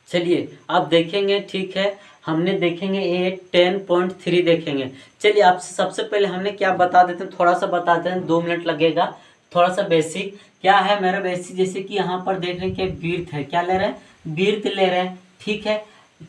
चलिए आप देखेंगे, ठीक है, हमने देखेंगे ये 10.3 देखेंगे। चलिए आपसे सबसे पहले हमने क्या बता देते हैं, थोड़ा सा बताते हैं, 2 मिनट लगेगा। थोड़ा सा बेसिक क्या है मेरा बेसिक, जैसे कि यहाँ पर देख रहे हैं कि वृत्त है, क्या ले रहे हैं, वृत्त ले रहे हैं, ठीक है,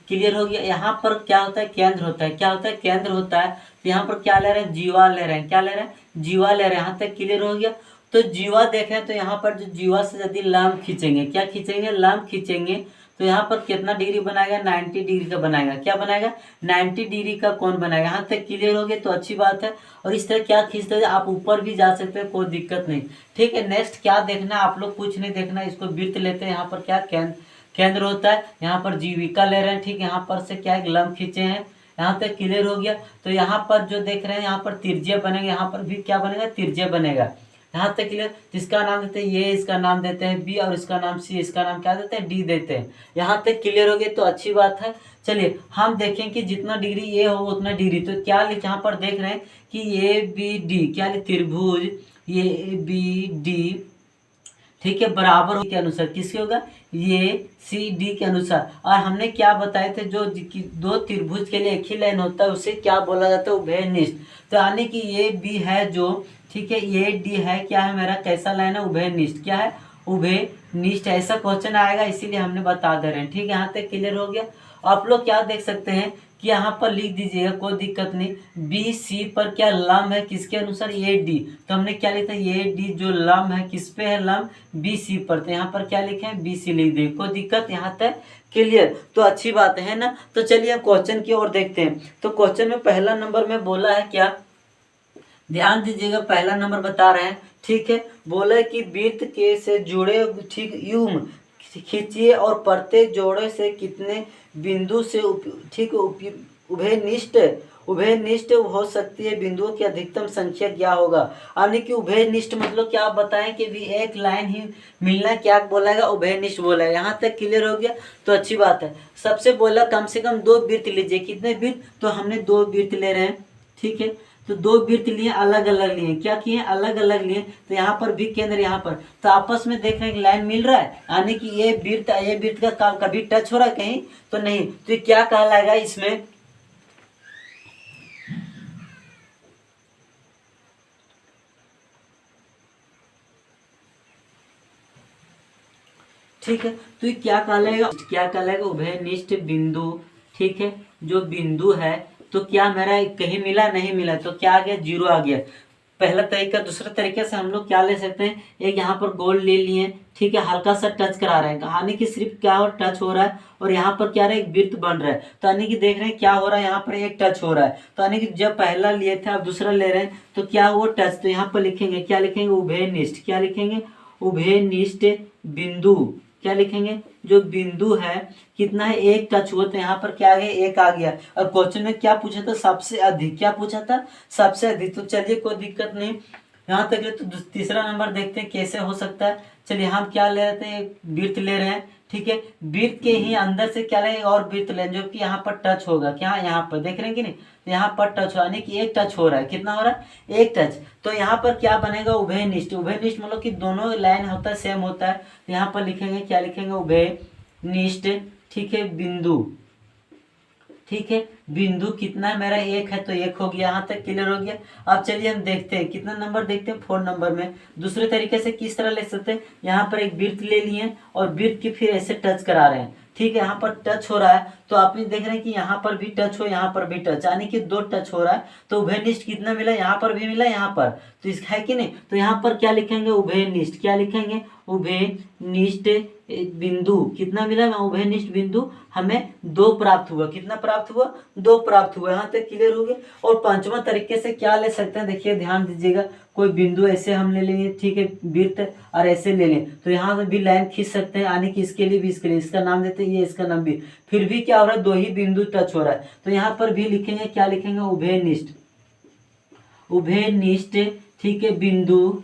क्लियर हो गया। यहाँ पर क्या होता है, केंद्र होता है, क्या होता है, केंद्र होता है। तो यहाँ पर क्या ले रहे हैं, जीवा ले रहे हैं, क्या ले रहे हैं, जीवा ले रहे हैं। यहाँ तक क्लियर हो गया। तो जीवा देखें तो यहाँ पर जो जीवा से यदि लंब खींचेंगे, क्या खींचेंगे, लंब खींचेंगे, तो यहाँ पर कितना डिग्री बनाएगा, 90 डिग्री का बनाएगा। क्या बनाएगा, 90 डिग्री का कोण बनाएगा। यहाँ तक क्लियर हो गया, तो अच्छी बात है। और इस तरह क्या खींचते हैं, आप ऊपर भी जा सकते हैं, कोई दिक्कत नहीं, ठीक है। नेक्स्ट क्या देखना है आप लोग, कुछ नहीं देखना, इसको वृत्त लेते हैं। यहाँ पर क्या केंद्र होता है, यहाँ पर जीविका ले रहे हैं, ठीक है। यहाँ पर से क्या एक लंब खींचे हैं, यहाँ तक क्लियर हो गया। तो यहाँ पर जो देख रहे हैं, यहाँ पर त्रिज्या बनेगा, यहाँ पर भी क्या बनेगा, त्रिज्या बनेगा। यहाँ तक क्लियर। इसका नाम देते हैं ये, इसका नाम देते हैं बी, और इसका नाम सी, इसका नाम क्या देते हैं, डी देते हैं। यहाँ तक क्लियर हो गया, तो अच्छी बात है। चलिए हम देखें कि जितना डिग्री ये हो उतना डिग्री, तो क्या लिख, यहाँ पर देख रहे हैं कि ए बी डी, क्या लिख, त्रिभुज ए बी डी, ठीक है, बराबर के अनुसार किसके होगा, ये सी डी के अनुसार। और हमने क्या बताए थे, जो दो त्रिभुज के लिए एक ही लाइन होता है उसे क्या बोला जाता है, उभयनिष्ठ। तो यानी कि ये बी है जो, ठीक है, ये डी है, क्या है मेरा, कैसा लाइन है, उभयनिष्ठ, क्या है, उभयनिष्ठ। ऐसा क्वेश्चन आएगा, इसीलिए हमने बता दे रहे हैं, ठीक है। यहाँ तक क्लियर हो गया। आप लोग क्या देख सकते हैं कि यहाँ पर लिख दीजिएगा, कोई दिक्कत नहीं। बी सी पर क्या लंब है, किसके अनुसार, ए डी। तो हमने क्या लिखा है, ए डी जो लंब है किस पे है, लंब बी सी पर। तो यहाँ पर क्या लिखे हैं, बी सी लिख दिए, कोई दिक्कत यहाँ तक क्लियर, तो अच्छी बात है ना। तो चलिए क्वेश्चन की ओर देखते हैं। तो क्वेश्चन में पहला नंबर में बोला है क्या, ध्यान दीजिएगा, पहला नंबर बता रहे हैं, ठीक है। बोला है कि वृत्त के से जुड़े, ठीक, युग्म खींचिए और प्रत्येक जोड़े से कितने बिंदु से ठीक उभयनिष्ठ हो सकती है, बिंदुओं की अधिकतम संख्या क्या होगा। यानी कि उभयनिष्ठ मतलब क्या, आप बताएं कि भी एक लाइन ही मिलना, क्या बोलेगा, उभयनिष्ठ बोला है। यहाँ तक क्लियर हो गया, तो अच्छी बात है। सबसे बोला कम से कम 2 वृत्त लीजिए, कितने वृत्त, तो हमने 2 वृत्त ले रहे हैं, ठीक है। तो 2 वृत्त लिए, अलग अलग लिए, क्या किए, अलग अलग लिए। तो यहाँ पर भी केंद्र, यहाँ पर, तो आपस में देख रहे हैं लाइन मिल रहा है, यानी कि ये वृत्त का कभी टच हो रहा है कहीं, तो नहीं। तो क्या कहलाएगा इसमें, ठीक है। तो ये क्या कहलाएगा, उभयनिष्ठ बिंदु, ठीक है। जो बिंदु है, तो क्या मेरा कहीं मिला, नहीं मिला, तो क्या आ गया, 0 आ गया। पहला तरीका। दूसरे तरीके से हम लोग क्या ले सकते हैं, एक यहाँ पर गोल ले लिए, ठीक है, हल्का सा टच करा रहे हैं, यानी कि सिर्फ क्या हो, टच हो रहा है। और यहाँ पर क्या रहा है, एक वृत्त बन रहा है, तो यानी कि देख रहे हैं क्या हो रहा है, यहाँ पर एक टच हो रहा है। तो यानी कि जब पहला लिए थे अब दूसरा ले रहे हैं, तो क्या वो टच, तो यहाँ पर लिखेंगे, क्या लिखेंगे, उभयनिष्ठ, क्या लिखेंगे, उभयनिष्ठ बिंदु, क्या लिखेंगे, जो बिंदु है कितना है, एक टच हुआ, तो यहाँ पर क्या आ गया, 1 आ गया। और क्वेश्चन में क्या पूछा था, सबसे अधिक, क्या पूछा था, सबसे अधिक। तो चलिए कोई दिक्कत नहीं, यहाँ तक है। तो तीसरा नंबर देखते हैं कैसे हो सकता है। चलिए हम क्या ले रहे थे, वृत्त ले रहे हैं, ठीक है। वृत्त के ही अंदर से क्या लेंगे, और वृत्त लें जो कि यहाँ पर टच होगा, क्या यहाँ पर देख रहे हैं कि नहीं, तो यहाँ पर टच यानी कि एक टच हो रहा है, कितना हो रहा है, एक टच। तो यहाँ पर क्या बनेगा, उभयनिष्ठ। उभयनिष्ठ मतलब कि दोनों लाइन होता है, सेम होता है। तो यहाँ पर लिखेंगे, क्या लिखेंगे, उभयनिष्ठ, ठीक है, बिंदु, ठीक है। बिंदु कितना मेरा 1 है, तो 1 हो गया, यहाँ तक क्लियर हो गया। अब चलिए हम देखते हैं, कितना नंबर देखते हैं, 4 नंबर में। दूसरे तरीके से किस तरह ले सकते हैं, यहाँ पर एक वृत्त ले लिए और वृत्त की फिर ऐसे टच करा रहे हैं, ठीक है। यहाँ पर टच हो रहा है, तो आप देख रहे हैं कि यहाँ पर भी टच हो, यहाँ पर भी टच, यानी कि 2 टच हो रहा है। तो उभयनिष्ठ कितना मिला, यहाँ पर भी मिला, यहाँ पर, तो इसका है कि नहीं। तो यहाँ पर क्या लिखेंगे, उभयनिष्ठ, क्या लिखेंगे, उभयनिष्ठ बिंदु कितना मिला, उभयनिष्ठ बिंदु हमें 2 प्राप्त हुआ, कितना प्राप्त हुआ, 2 प्राप्त हुआ। यहाँ तक क्लियर हो गया। और पांचवा तरीके से क्या ले सकते हैं, देखिए ध्यान दीजिएगा, कोई बिंदु ऐसे हम ले लेंगे, ठीक है, वृत्त, और ऐसे ले लें, तो यहाँ से भी लाइन खींच सकते हैं, यानी कि इसके लिए भी, इसके लिए, इसका नाम देते हैं ये, इसका नाम भी। फिर भी क्या हो रहा है, 2 ही बिंदु टच हो रहा है, तो यहाँ पर भी लिखेंगे, क्या लिखेंगे, उभयनिष्ठ, उभयनिष्ठ, ठीक है, बिंदु,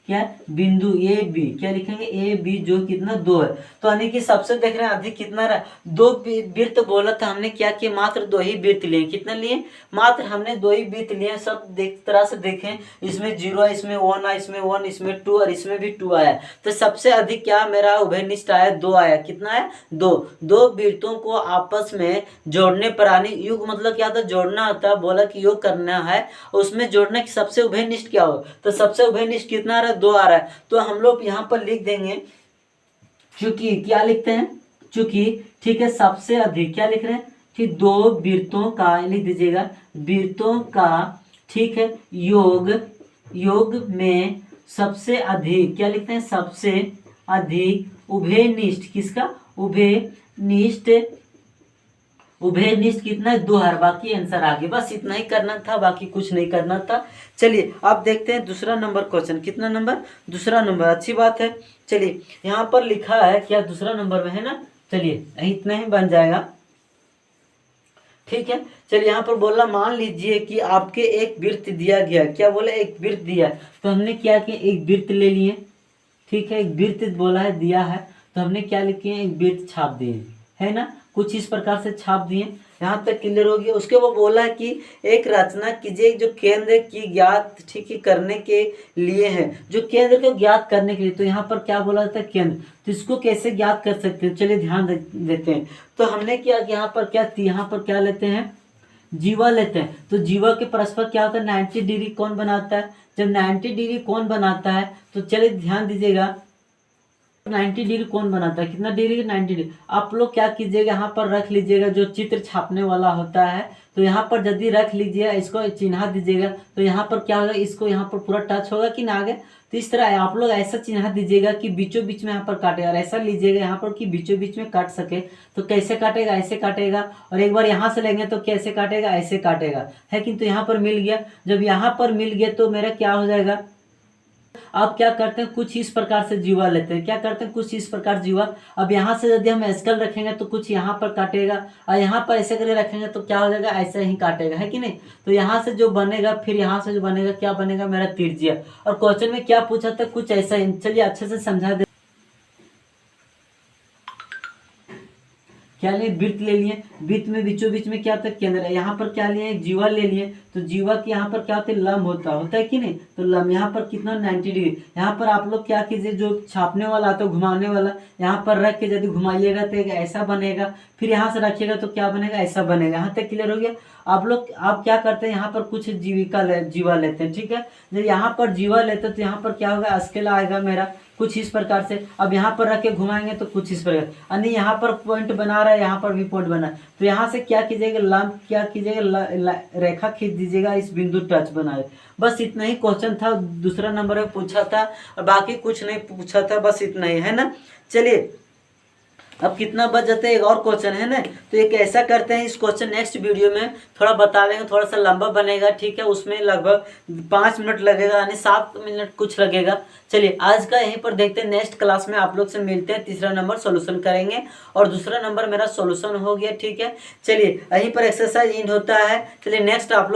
क्या बिंदु ए बी, क्या लिखेंगे ए बी, जो कितना 2 है। तो यानी कि सबसे देख रहे हैं अधिक कितना रहा, 2 वृत्त बोला था हमने, क्या किया मात्र 2 ही वृत्त लिए। कितने लिए, मात्र हमने 2 ही वृत्त लिए। सब तरह से देखें, इसमें 0 है, इसमें 1 है, इसमें 1, इसमें 2 और इसमें भी 2 आया। तो सबसे अधिक क्या मेरा उभयनिष्ठ आया, 2 आया। कितना है, 2 वृत्तों को आपस में जोड़ने पर आने, योग मतलब क्या था, जोड़ना होता है। बोला कि योग करना है, उसमें जोड़ने की सबसे उभयनिष्ठ क्या हो, तो सबसे उभयनिष्ठ कितना आ रहा है, 2 आ रहा है। तो हम लोग यहाँ पर लिख देंगे, चूंकि क्या लिखते हैं, चूंकि ठीक है सबसे अधिक क्या लिख रहे हैं कि 2 वृत्तों का, लिख दीजिएगा वृत्तों का, ठीक है योग में सबसे अधिक, क्या लिखते हैं, सबसे अधिक उभयनिष्ठ, किसका, उभयनिष्ठ कितना है, 2 है। बाकी आंसर आ गया। बस इतना ही करना था, बाकी कुछ नहीं करना था। चलिए अब देखते हैं दूसरा नंबर क्वेश्चन। कितना नंबर, दूसरा नंबर, अच्छी बात है। चलिए यहाँ पर लिखा है क्या, दूसरा नंबर में है ना। चलिए इतना ही बन जाएगा, ठीक है। चलिए यहाँ पर बोला, मान लीजिए कि आपके एक वृत्त दिया गया, क्या बोला, एक वृत्त दिया। तो हमने क्या किया, एक वृत्त ले लिए, ठीक है, एक वृत्त बोला है दिया है, तो हमने क्या लिखे, एक वृत्त छाप दिए, है ना, कुछ इस प्रकार से छाप दिए। यहाँ तक क्लियर हो गया। उसके वो बोला है कि एक रचना कीजिए जो केंद्र की ज्ञात, ठीक है, करने के लिए है, जो केंद्र को ज्ञात करने के लिए। तो यहाँ पर क्या बोला जाता है, केंद्र। तो इसको कैसे ज्ञात कर सकते हैं, चलिए ध्यान देते हैं। तो हमने क्या, यहाँ पर क्या, यहाँ पर क्या लेते हैं, जीवा लेते हैं। तो जीवा के परस्पर क्या होता है, 90 डिग्री कौन बनाता है। जब 90 डिग्री कौन बनाता है, तो चलिए ध्यान दीजिएगा, 90 डिग्री कौन बनाता है, कितना डिग्री, 90 डिग्री। आप लोग क्या कीजिएगा, यहाँ पर रख लीजिएगा जो चित्र छापने वाला होता है। तो यहाँ पर यदि रख लीजिए, इसको चिन्हा दीजिएगा, तो यहाँ पर क्या होगा, इसको यहाँ पर पूरा टच होगा कि ना आगे। तो इस तरह आप लोग ऐसा चिन्हा दीजिएगा कि बीचों बीच में यहाँ पर काटेगा, और ऐसा लीजिएगा यहाँ पर कि बीचों बीच में काट सके। तो कैसे काटेगा, ऐसे काटेगा, और एक बार यहाँ से लेंगे तो कैसे काटेगा, ऐसे काटेगा, है कि। तो यहाँ पर मिल गया। जब यहाँ पर मिल गया तो मेरा क्या हो जाएगा, आप क्या करते हैं, कुछ इस प्रकार से जीवा लेते हैं, क्या करते हैं, कुछ इस प्रकार जीवा। अब यहाँ से यदि हम स्केल रखेंगे तो कुछ यहाँ पर काटेगा, और यहाँ पर ऐसे करके रखेंगे तो क्या हो जाएगा, ऐसे ही काटेगा, है कि नहीं। तो यहाँ से जो बनेगा, फिर यहाँ से जो बनेगा, क्या बनेगा, मेरा त्रिज्या। और क्वेश्चन में क्या पूछा था, कुछ ऐसा ही। चलिए अच्छे से समझा दे। क्या लिए, वृत्त ले लिए, वृत्त में बीचों बीच में क्या होता है, केंद्र है। यहाँ पर क्या लिए, जीवा ले लिए। तो जीवा की यहाँ पर क्या होता है, लंब होता है कि नहीं। तो लंब यहाँ पर कितना, 90 डिग्री। यहाँ पर आप लोग क्या कीजिए, जो छापने वाला आता है, घुमाने वाला, यहाँ पर रख के यदि घुमाइएगा तो ऐसा बनेगा। फिर यहाँ से रखिएगा तो क्या बनेगा, ऐसा बनेगा। यहाँ तक क्लियर हो गया। आप क्या करते हैं, यहाँ पर कुछ जीवा लेते हैं, ठीक है। जब यहाँ पर जीवा लेते हैं तो यहाँ पर क्या होगा, स्केल आएगा मेरा कुछ इस प्रकार से। अब यहाँ पर रख के घुमाएंगे तो कुछ इस प्रकार, यानी यहाँ पर पॉइंट बना रहा है, यहाँ पर भी पॉइंट बना। तो यहाँ से क्या कीजिएगा, लंब क्या कीजिएगा, रेखा खींच दीजिएगा, इस बिंदु टच बनाए। बस इतना ही क्वेश्चन था, दूसरा नंबर में पूछा था, और बाकी कुछ नहीं पूछा था, बस इतना ही, है ना। चलिए अब कितना बच जाता है, एक और क्वेश्चन है ना। तो एक ऐसा करते हैं, इस क्वेश्चन नेक्स्ट वीडियो में थोड़ा बता देंगे, थोड़ा सा लंबा बनेगा, ठीक है। उसमें लगभग 5 मिनट लगेगा, यानी 7 मिनट कुछ लगेगा। चलिए आज का यहीं पर देखते हैं, नेक्स्ट क्लास में आप लोग से मिलते हैं, तीसरा नंबर सॉल्यूशन करेंगे, और दूसरा नंबर मेरा सॉल्यूशन हो गया, ठीक है। चलिए यहीं पर एक्सरसाइज एंड होता है। चलिए नेक्स्ट आप लोग